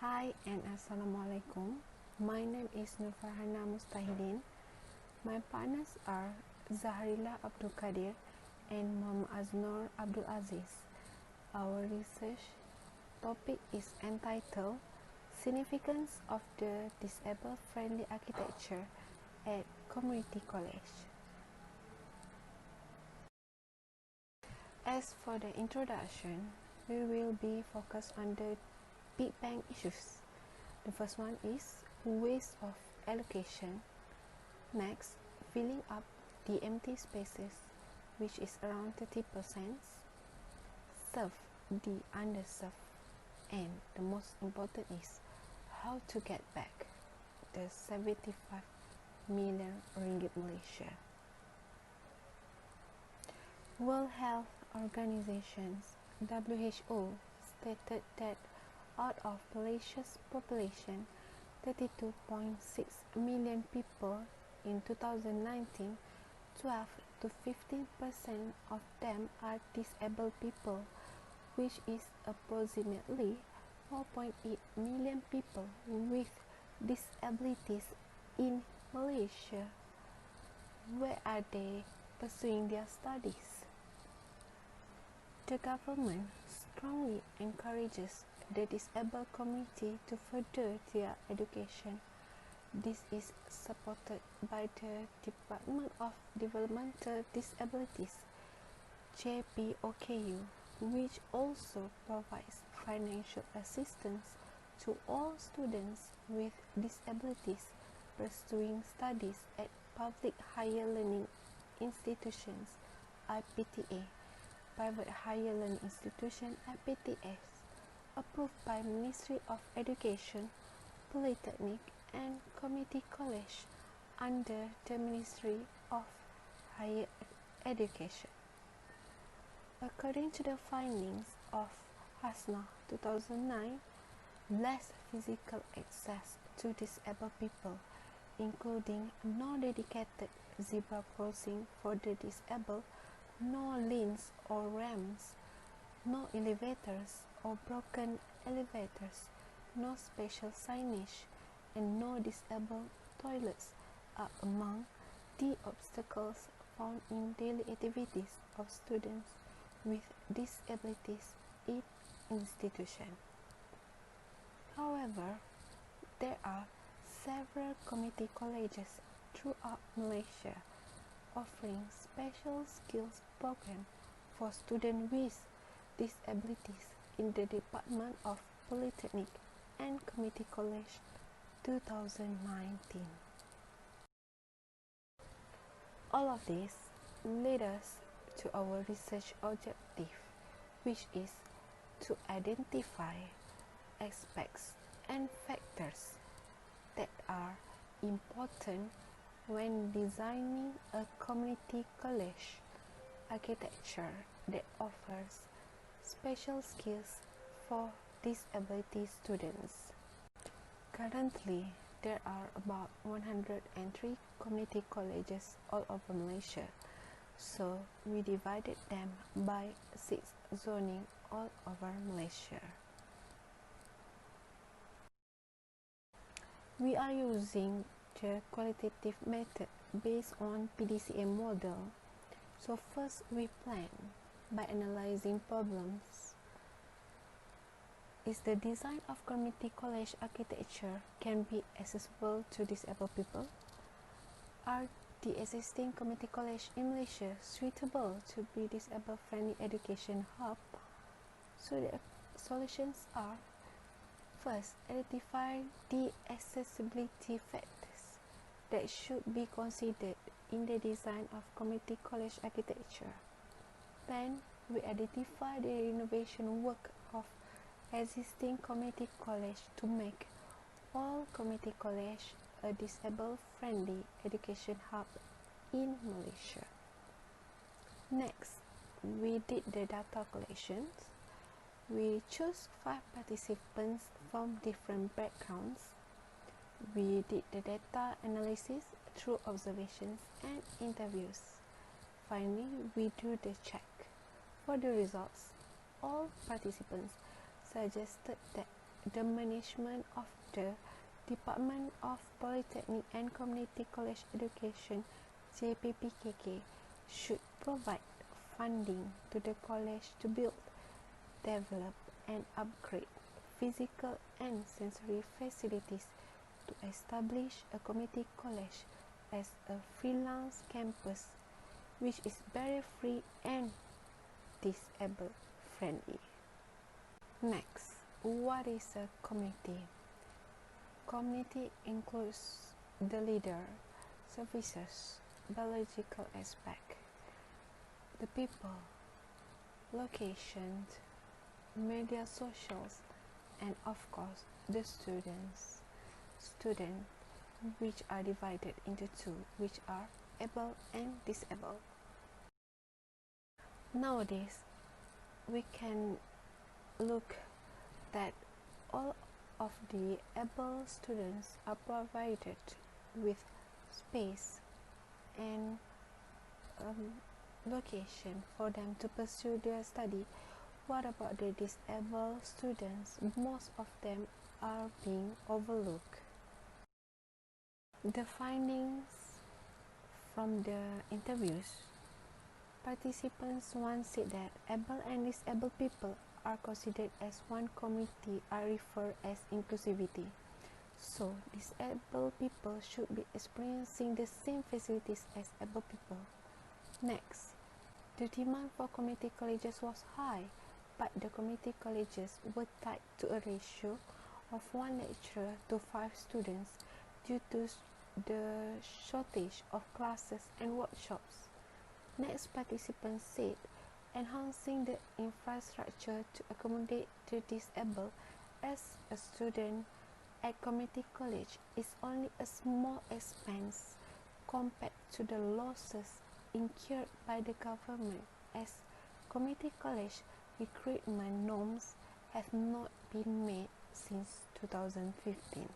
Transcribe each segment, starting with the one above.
Hi and Assalamualaikum. My name is Nurfarhana Mustahidin. My partners are Zaharila Abdul Qadir and Muhammad Aznur Abdul Aziz. Our research topic is entitled Significance of the Disabled-Friendly Architecture at Community College. As for the introduction, we will be focused on the Big Bang issues. The first one is waste of allocation. Next, filling up the empty spaces, which is around 30%. Serve the underserved. And the most important is how to get back the 75 million ringgit Malaysia. World Health Organizations WHO stated that out of Malaysia's population, 32.6 million people in 2019, 12 to 15% of them are disabled people, which is approximately 4.8 million people with disabilities in Malaysia. Where are they pursuing their studies? The government strongly encourages the disabled community to further their education. This is supported by the Department of Developmental Disabilities, JPOKU, which also provides financial assistance to all students with disabilities pursuing studies at public higher learning institutions (IPTA), private higher learning institution (IPTS), approved by Ministry of Education, Polytechnic and Community College under the Ministry of Higher Education. According to the findings of Hasna 2009, less physical access to disabled people, including no dedicated zebra crossing for the disabled, no lanes or ramps, no elevators or broken elevators, no special signage, and no disabled toilets are among the obstacles found in daily activities of students with disabilities in institution. However, there are several community colleges throughout Malaysia offering special skills program for students with disabilities in the Department of Polytechnic and Community College 2019. All of this led us to our research objective, which is to identify aspects and factors that are important when designing a community college architecture that offers special skills for disability students. Currently, there are about 103 community colleges all over Malaysia, so we divided them by 6 zoning all over Malaysia. We are using the qualitative method based on PDCA model. So first we plan by analyzing problems. Is the design of community college architecture can be accessible to disabled people? Are the existing community college in Malaysia suitable to be disabled-friendly education hub? So the solutions are: first, identify the accessibility factors that should be considered in the design of community college architecture. Then, we identify the renovation work of existing community college to make all community college a disabled-friendly education hub in Malaysia. Next, we did the data collections. We chose 5 participants from different backgrounds. We did the data analysis through observations and interviews. Finally, we do the check. For the results, all participants suggested that the management of the Department of Polytechnic and Community College Education (JPPKK) should provide funding to the college to build, develop, and upgrade physical and sensory facilities to establish a community college as a freelance campus which is barrier-free and disabled-friendly. Next, what is a community? Community includes the leader, services, biological aspect, the people, locations, media socials, and of course the students, which are divided into two, which are able and disabled. Nowadays, we can look that all of the able students are provided with space and location for them to pursue their study. What about the disabled students? Most of them are being overlooked. The findings from the interviews, participants once said that able and disabled people are considered as one community are referred as inclusivity. So, disabled people should be experiencing the same facilities as able people. Next, the demand for community colleges was high, but the community colleges were tied to a ratio of 1 lecturer to 5 students due to the shortage of classes and workshops. Next, participants said enhancing the infrastructure to accommodate the disabled as a student at community college is only a small expense compared to the losses incurred by the government, as community college recruitment norms have not been met since 2015.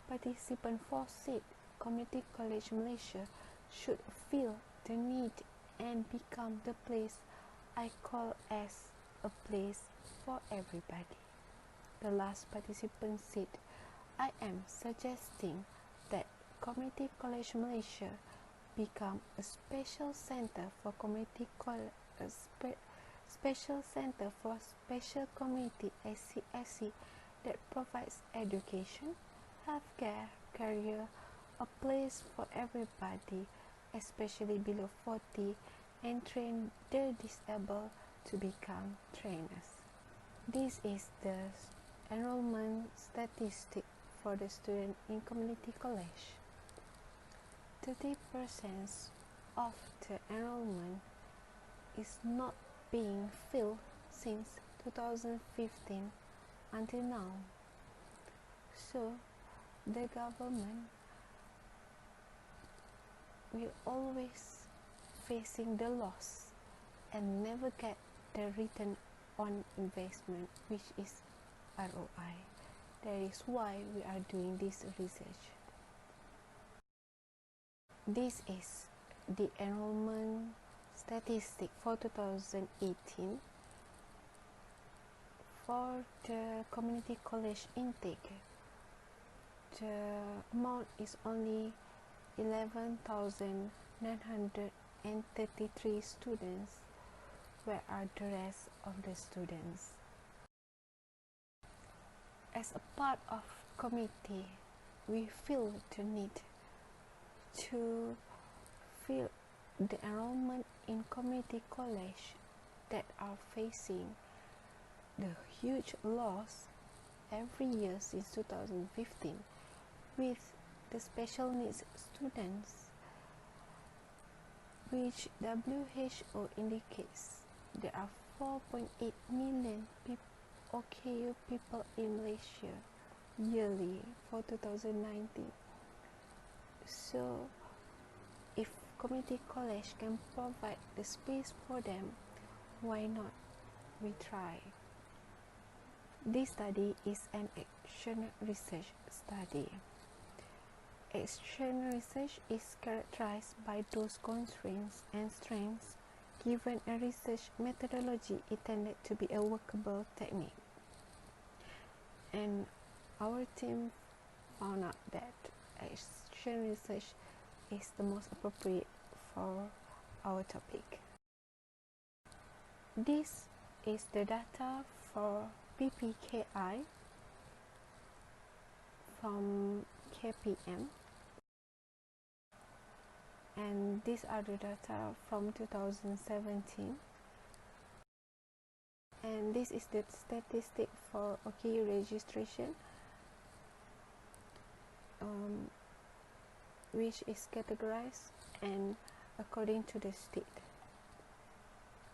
Participant 4 said Community College Malaysia should feel the need and become the place I call as a place for everybody. The last participant said, I am suggesting that Community College Malaysia become a special center for special community SCSC that provides education, healthcare, career, a place for everybody, especially below 40, and train the disabled to become trainers. This is the enrollment statistic for the student in community college. 30% of the enrollment is not being filled since 2015 until now. So, the government will always facing the loss and never get the return on investment, which is ROI. That is why we are doing this research. This is the enrollment statistic for 2018 for the community college intake. The amount is only 11,933 students. Where are the rest of the students? As a part of committee, we feel the need to fill the enrollment in community college that are facing the huge loss every year since 2015 with the special needs students, which WHO indicates there are 4.8 million OKU people in Malaysia yearly for 2019. So, if community college can provide the space for them, why not? We try. This study is an action research study. Action research is characterized by those constraints and strengths given a research methodology intended to be a workable technique. and our team found out that action research is the most appropriate for our topic. This is the data for PPKI from KPM, and these are the data from 2017, and this is the statistic for OKU registration, which is categorized and according to the state.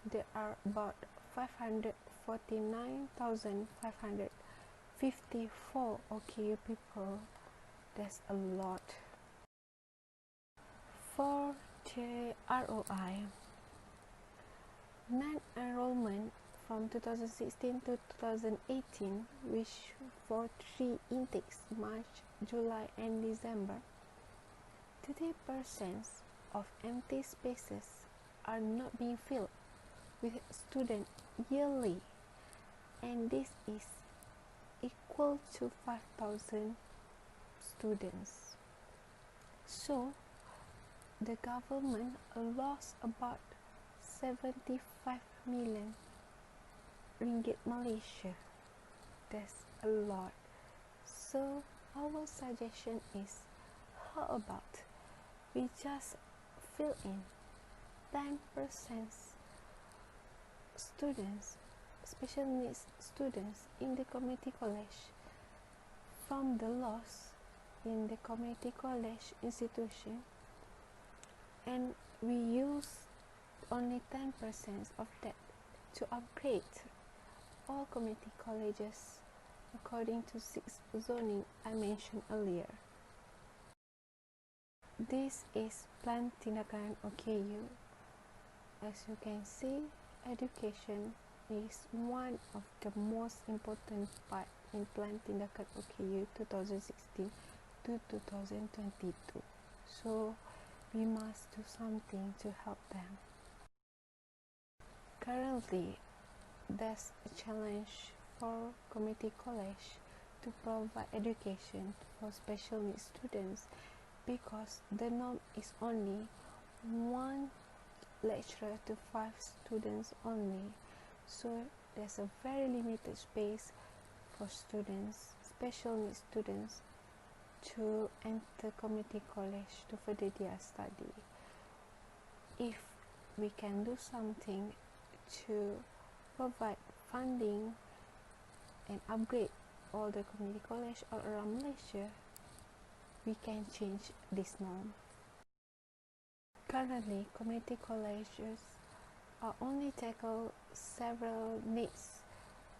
There are about 549,554 OKU people. That's a lot. For the ROI, non-enrollment from 2016 to 2018, which for 3 intakes, March, July and December, 30% of empty spaces are not being filled with students yearly, and this is equal to 5,000 students. So the government lost about 75 million ringgit Malaysia. That's a lot. So our suggestion is, how about we just fill in 10% students, special needs students in the community college from the loss in the community college institution, and we use only 10% of that to upgrade all community colleges according to 6 zoning I mentioned earlier. This is Plan Tindakan OKU. As you can see, education is one of the most important part in Plan Tindakan OKU 2016 to 2022. So we must do something to help them. Currently, there's a challenge for community college to provide education for special needs students, because the norm is only 1 lecturer to 5 students only. So there's a very limited space for students, special needs students, to enter community college to further their study. If we can do something to provide funding and upgrade all the community college all around Malaysia, we can change this norm. Currently, community colleges are only tackle several needs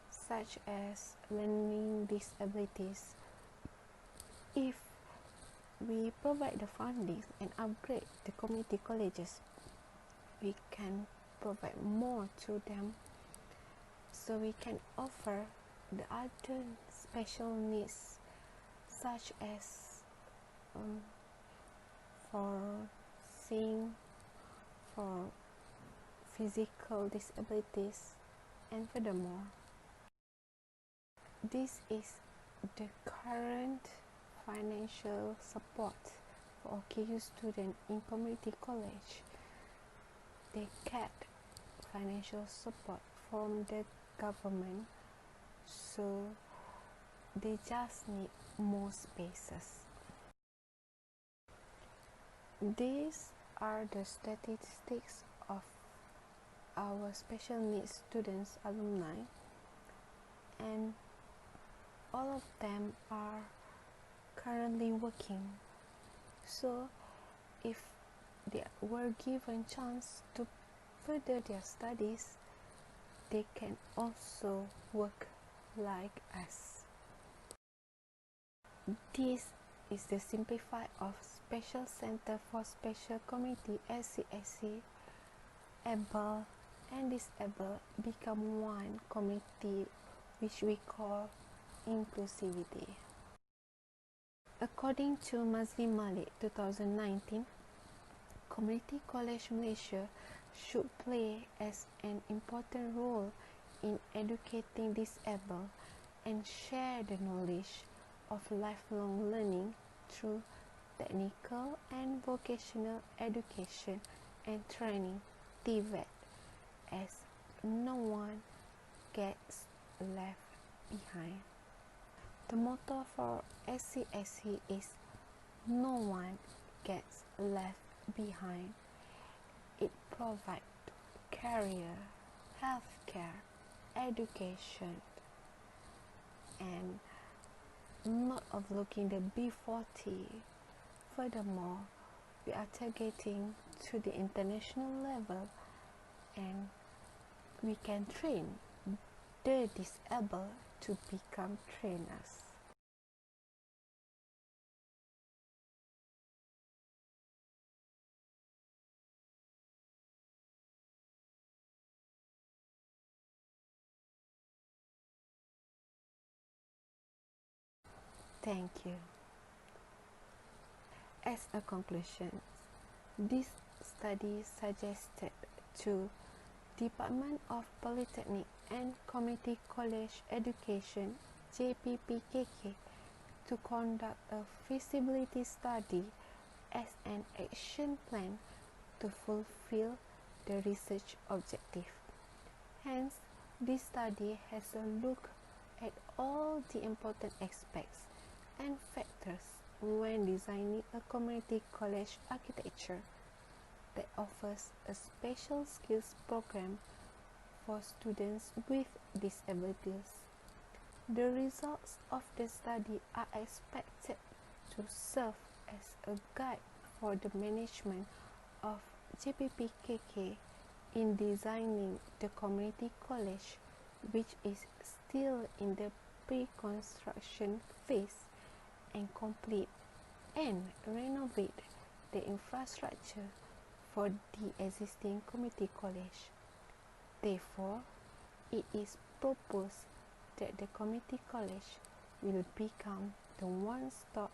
such as learning disabilities. If we provide the funding and upgrade the community colleges, we can provide more to them, so we can offer the other special needs such as for seeing, for physical disabilities, and furthermore, this is the current financial support for OKU students in community college. They get financial support from the government, so they just need more spaces. These are the statistics of our special needs students alumni, and all of them are currently working. So if they were given chance to further their studies, they can also work like us. This is the simplified of Special Center for Special Community SCSC, able and disabled become one community, which we call inclusivity. According to Mazli Malik 2019, Community College Malaysia should play as an important role in educating disabled and share the knowledge of lifelong learning through technical and vocational education and training (TVET), as no one gets left behind. The motto for SCSC is "No one gets left behind." It provides career, healthcare, education, and not overlooking the B40. Furthermore, we are targeting to the international level, and we can train the disabled to become trainers. Thank you. As a conclusion, this study suggested to Department of Polytechnic and Community College Education JPPKK to conduct a feasibility study as an action plan to fulfill the research objective. Hence, this study has a look at all the important aspects and factors when designing a community college architecture that offers a special skills program for students with disabilities. The results of the study are expected to serve as a guide for the management of JPPKK in designing the community college, which is still in the pre-construction phase, and complete and renovate the infrastructure for the existing community college. Therefore, it is proposed that the community college will become the one-stop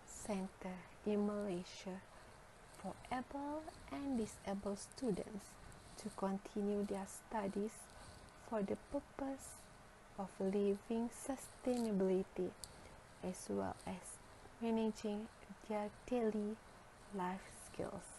center in Malaysia for able and disabled students to continue their studies for the purpose of living sustainability as well as managing their daily life skills.